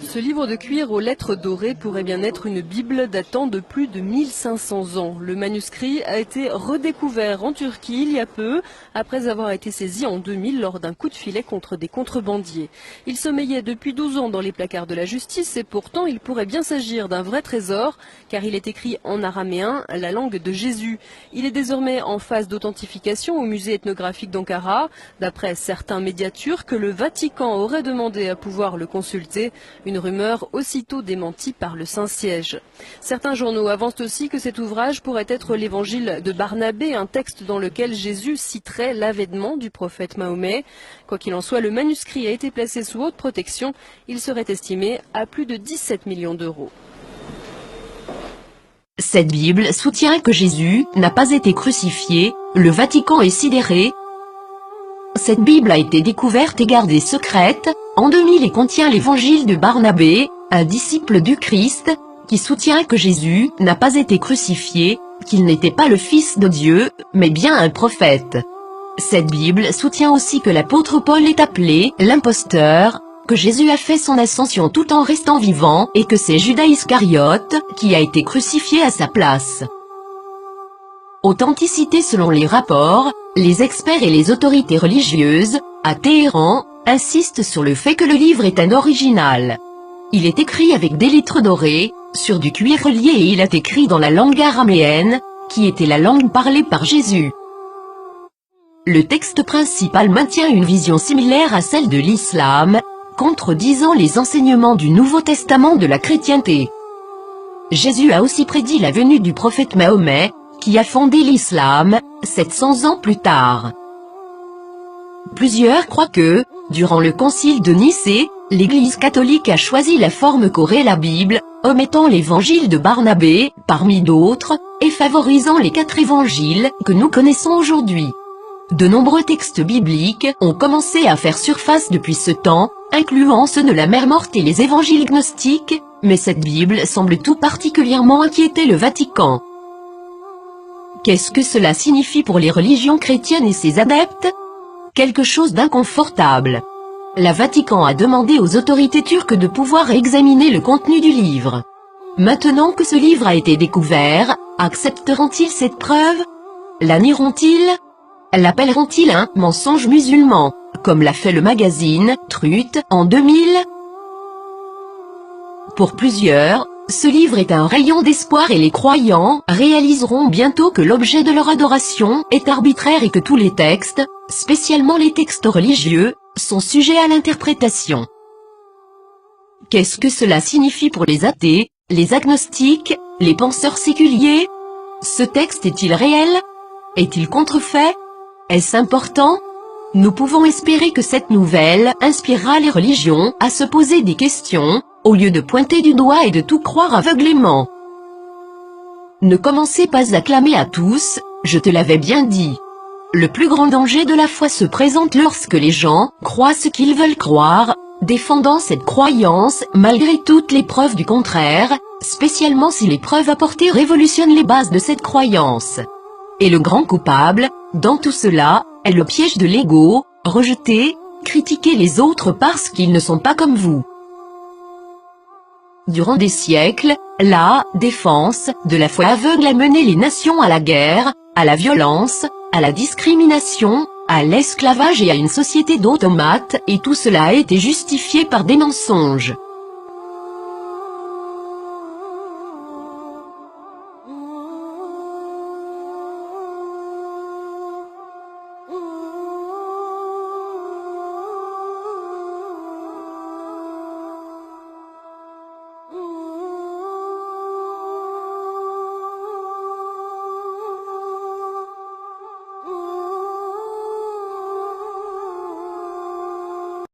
Ce livre de cuir aux lettres dorées pourrait bien être une Bible datant de plus de 1500 ans. Le manuscrit a été redécouvert en Turquie il y a peu, après avoir été saisi en 2000 lors d'un coup de filet contre des contrebandiers. Il sommeillait depuis 12 ans dans les placards de la justice et pourtant il pourrait bien s'agir d'un vrai trésor, car il est écrit en araméen, la langue de Jésus. Il est désormais en phase d'authentification au musée ethnographique d'Ankara. D'après certains médias turcs, le Vatican aurait demandé à pouvoir le consulter. Une rumeur aussitôt démentie par le Saint-Siège. Certains journaux avancent aussi que cet ouvrage pourrait être l'évangile de Barnabé, un texte dans lequel Jésus citerait l'avènement du prophète Mahomet. Quoi qu'il en soit, le manuscrit a été placé sous haute protection. Il serait estimé à plus de 17 millions d'euros. Cette Bible soutient que Jésus n'a pas été crucifié, le Vatican est sidéré. Cette Bible a été découverte et gardée secrète en 2000 et contient l'évangile de Barnabé, un disciple du Christ, qui soutient que Jésus n'a pas été crucifié, qu'il n'était pas le Fils de Dieu, mais bien un prophète. Cette Bible soutient aussi que l'apôtre Paul est appelé l'imposteur, que Jésus a fait son ascension tout en restant vivant et que c'est Judas Iscariote qui a été crucifié à sa place. Authenticité selon les rapports, les experts et les autorités religieuses, à Téhéran, insistent sur le fait que le livre est un original. Il est écrit avec des lettres dorées, sur du cuir relié et il est écrit dans la langue araméenne, qui était la langue parlée par Jésus. Le texte principal maintient une vision similaire à celle de l'islam, contredisant les enseignements du Nouveau Testament de la chrétienté. Jésus a aussi prédit la venue du prophète Mahomet, qui a fondé l'islam, 700 ans plus tard. Plusieurs croient que, durant le concile de Nicée, l'Église catholique a choisi la forme qu'aurait la Bible, omettant l'évangile de Barnabé, parmi d'autres, et favorisant les 4 évangiles que nous connaissons aujourd'hui. De nombreux textes bibliques ont commencé à faire surface depuis ce temps, incluant ceux de la Mère morte et les évangiles gnostiques, mais cette Bible semble tout particulièrement inquiéter le Vatican. Qu'est-ce que cela signifie pour les religions chrétiennes et ses adeptes? Quelque chose d'inconfortable. Le Vatican a demandé aux autorités turques de pouvoir examiner le contenu du livre. Maintenant que ce livre a été découvert, accepteront-ils cette preuve? La nieront-ils? L'appelleront-ils un mensonge musulman, comme l'a fait le magazine Truth en 2000? Pour plusieurs, ce livre est un rayon d'espoir et les croyants réaliseront bientôt que l'objet de leur adoration est arbitraire et que tous les textes, spécialement les textes religieux, sont sujets à l'interprétation. Qu'est-ce que cela signifie pour les athées, les agnostiques, les penseurs séculiers? Ce texte est-il réel? Est-il contrefait? Est-ce important? Nous pouvons espérer que cette nouvelle inspirera les religions à se poser des questions, au lieu de pointer du doigt et de tout croire aveuglément. Ne commencez pas à clamer à tous, je te l'avais bien dit. Le plus grand danger de la foi se présente lorsque les gens croient ce qu'ils veulent croire, défendant cette croyance malgré toutes les preuves du contraire, spécialement si les preuves apportées révolutionnent les bases de cette croyance. Et le grand coupable, dans tout cela, est le piège de l'ego, rejeter, critiquer les autres parce qu'ils ne sont pas comme vous. Durant des siècles, la défense de la foi aveugle a mené les nations à la guerre, à la violence, à la discrimination, à l'esclavage et à une société d'automates, et tout cela a été justifié par des mensonges.